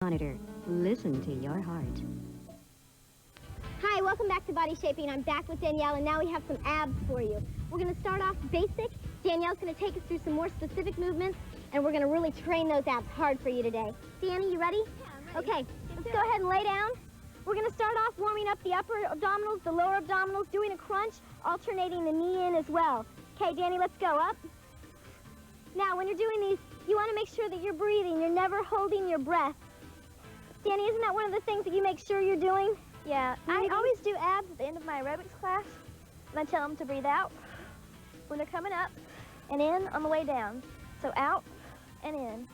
Monitor. Listen to your heart. Hi, welcome back to Body Shaping. I'm back with Danielle, and now we have some abs for you. We're going to start off basic. Danielle's going to take us through some more specific movements, and we're going to really train those abs hard for you today. Danny, you ready? Yeah, I'm ready. Okay, let's go ahead and lay down. We're going to start off warming up the upper abdominals, the lower abdominals, doing a crunch, alternating the knee in as well. Okay, Danny, let's go up. Now, when you're doing these, you want to make sure that you're breathing. You're never holding your breath. Danny, isn't that one of the things that you make sure you're doing? Yeah, I always do abs at the end of my aerobics class, and I tell them to breathe out when they're coming up and in on the way down. So out and in,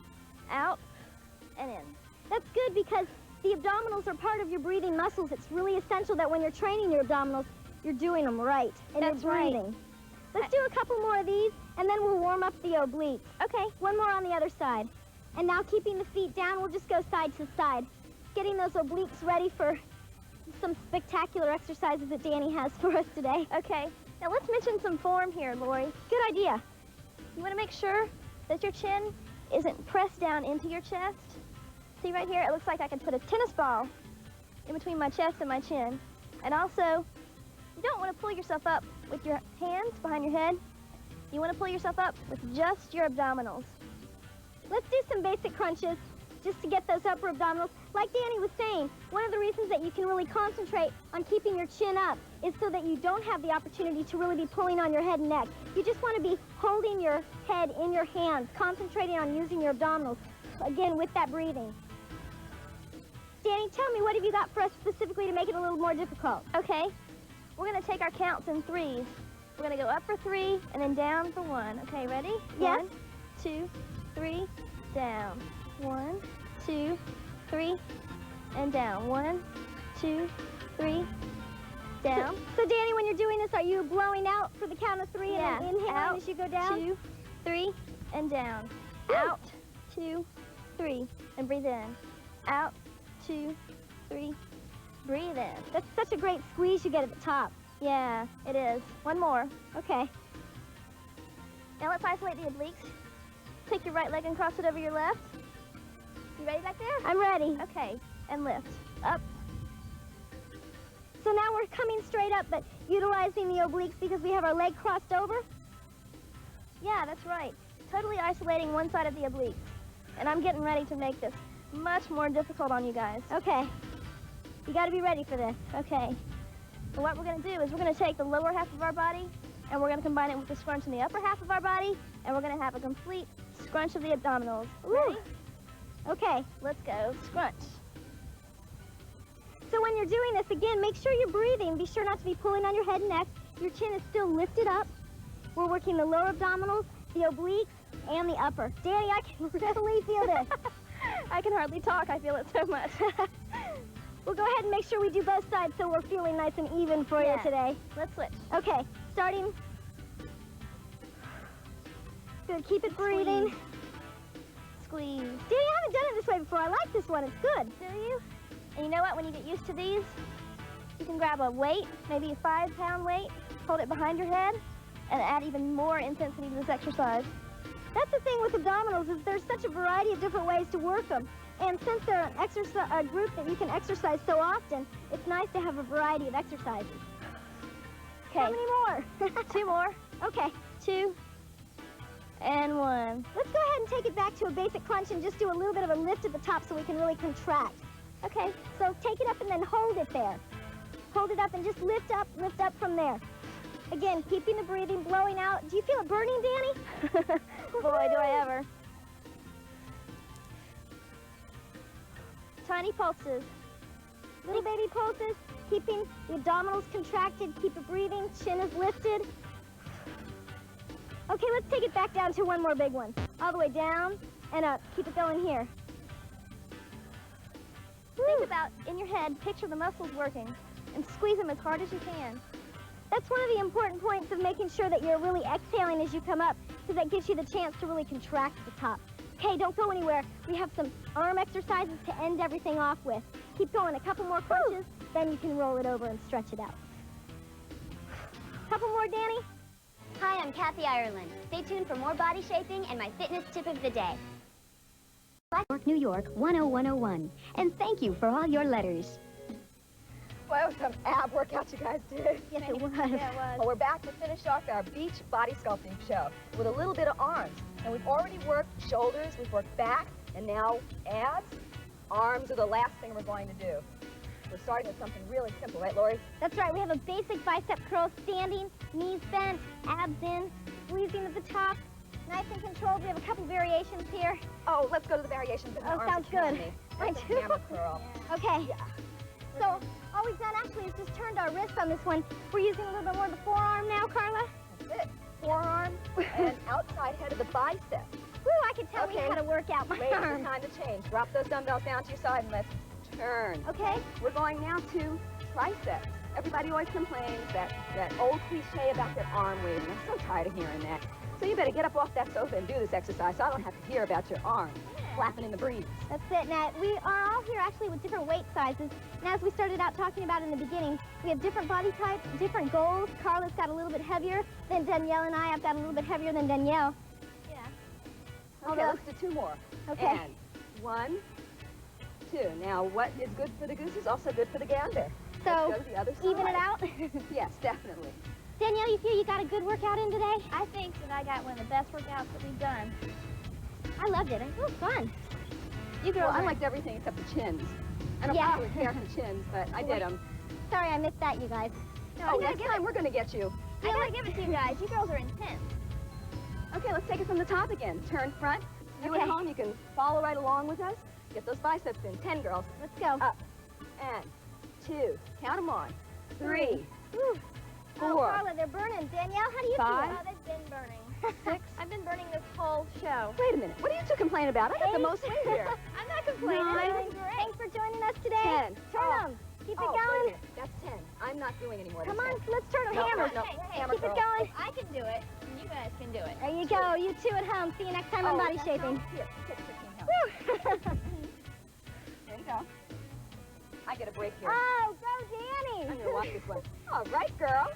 out and in. That's good because the abdominals are part of your breathing muscles. It's really essential that when you're training your abdominals, you're doing them right and That's you're breathing. right. Let's do a couple more of these, and then we'll warm up the obliques. Okay, one more on the other side. And now keeping the feet down, we'll just go side to side. Getting those obliques ready for some spectacular exercises that Danny has for us today. Okay, now let's mention some form here, Lori. Good idea. You want to make sure that your chin isn't pressed down into your chest. See right here, it looks like I could put a tennis ball in between my chest and my chin. And also, you don't want to pull yourself up with your hands behind your head. You want to pull yourself up with just your abdominals. Let's do some basic crunches just to get those upper abdominals. Like Danny was saying, one of the reasons that you can really concentrate on keeping your chin up is so that you don't have the opportunity to really be pulling on your head and neck. You just want to be holding your head in your hands, concentrating on using your abdominals, again, with that breathing. Danny, tell me, what have you got for us specifically to make it a little more difficult? Okay, we're going to take our counts in threes. We're going to go up for 3 and then down for 1. Okay, ready? Yes. 1, 2, 3, down. 1, 2, 3, and down. 1, 2, 3, down. So Danny, when you're doing this, are you blowing out for the count of 3 Yeah. and then inhaling Out, as you go down? 2, 3, and down. Woo. Out, 2, 3, and breathe in. Out, 2, 3, breathe in. That's such a great squeeze you get at the top. Yeah, it is. One more. Okay. Now let's isolate the obliques. Take your right leg and cross it over your left. You ready back there? I'm ready. Okay, and lift. Up. So now we're coming straight up, but utilizing the obliques because we have our leg crossed over. Yeah, that's right. Totally isolating one side of the obliques. And I'm getting ready to make this much more difficult on you guys. Okay. You got to be ready for this. Okay. So what we're going to do is we're going to take the lower half of our body and we're going to combine it with the scrunch in the upper half of our body, and we're going to have a complete scrunch of the abdominals. Ready? Okay. Let's go. Scrunch. So when you're doing this, again, make sure you're breathing. Be sure not to be pulling on your head and neck. Your chin is still lifted up. We're working the lower abdominals, the obliques, and the upper. Danny, I can really feel this. I can hardly talk. I feel it so much. We'll go ahead and make sure we do both sides so we're feeling nice and even for you today. Let's switch. Okay, starting. Good, keep it breathing. Squeeze. Danny, I haven't done it this way before. I like this one. It's good. Do you? And you know what? When you get used to these, you can grab a weight, maybe a 5-pound weight, hold it behind your head, and add even more intensity to this exercise. That's the thing with abdominals is there's such a variety of different ways to work them. And since they're a group that you can exercise so often, it's nice to have a variety of exercises. Okay. How many more? 2 more. Okay. 2 and 1. Let's go ahead and take it back to a basic crunch and just do a little bit of a lift at the top so we can really contract. Okay, so take it up and then hold it there. Hold it up and just lift up from there. Again, keeping the breathing, blowing out. Do you feel it burning, Danny? Boy, do I ever. Tiny pulses. Little baby pulses, keeping the abdominals contracted, keep it breathing, chin is lifted. Okay, let's take it back down to one more big one. All the way down and up. Keep it going here. Think about, in your head, picture the muscles working and squeeze them as hard as you can. That's one of the important points of making sure that you're really exhaling as you come up, because that gives you the chance to really contract at the top. Okay, don't go anywhere. We have some arm exercises to end everything off with. Keep going, a couple more crunches, then you can roll it over and stretch it out. Couple more, Danny? Hi, I'm Kathy Ireland. Stay tuned for more body shaping and my fitness tip of the day. New York 10101. And thank you for all your letters. Well, that was some ab workout you guys did. Yes, it was. Yeah, it was. Well, we're back to finish off our beach body sculpting show with a little bit of arms. And we've already worked shoulders, we've worked back, and now abs. Arms are the last thing we're going to do. We're starting with something really simple, right, Lori? That's right. We have a basic bicep curl, standing, knees bent, abs in, squeezing at the top. Nice and controlled. We have a couple variations here. Oh, let's go to the variations. Oh, sounds good. That's a hammer curl. Okay. Yeah. So all we've done actually is just turned our wrist on this one. We're using a little bit more of the forearm now, Carla. That's it. Forearm and outside head of the bicep. Woo, I can tell me Okay. how to work out my Wait, it's arms. time to change. Drop those dumbbells down to your side and let's turn. Okay. We're going now to triceps. Everybody always complains that old cliche about their arm waving. I'm so tired of hearing that. So you better get up off that sofa and do this exercise so I don't have to hear about your arm flapping in the breeze. That's it. Now, we are all here actually with different weight sizes. And as we started out talking about in the beginning, we have different body types, different goals. Carla's got a little bit heavier than Danielle and I've got a little bit heavier than Danielle. Yeah. Okay, let's do 2 more. Okay. And 1, 2. Now, what is good for the goose is also good for the gander. So, let's go to the other side. even it out. Yes, definitely. Danielle, you feel you got a good workout in today? I think that I got one of the best workouts that we've done. I loved it. It was fun. You girls Well, I are- liked everything except the chins. I don't Yeah. probably care for chins, but I did them. Sorry, I missed that, you guys. No, Oh, I gotta next time we're going to get you. I gotta give it to you guys. You girls are intense. Okay, let's take it from the top again. Turn front. You Okay. at home, you can follow right along with us. Get those biceps in. 10, girls. Let's go. Up. And 2. Count them on. 3. Whew. Oh, 4. Carla, they're burning. Danielle, how do you 5. feel? Oh, they've been burning. 6. I've been burning this whole show. Wait a minute. What are you two complaining about? I got the most weight here. I'm not complaining. Nine. I'm doing great. Thanks for joining us today. 10. Turn Oh. them. Keep Oh, it wait a going. minute. That's 10. I'm not doing any more Come than on, 10. let's turn them. No, Hammer. no, Hey, hey, hammer Keep it curl. going. I can do it. You guys can do it. There you go. You two at home. See you next time on Body that's Shaping. not- Here, take 15 pounds. Woo. There you go. I get a break here. Oh, go Danny. I'm going to watch this one. All right, girl.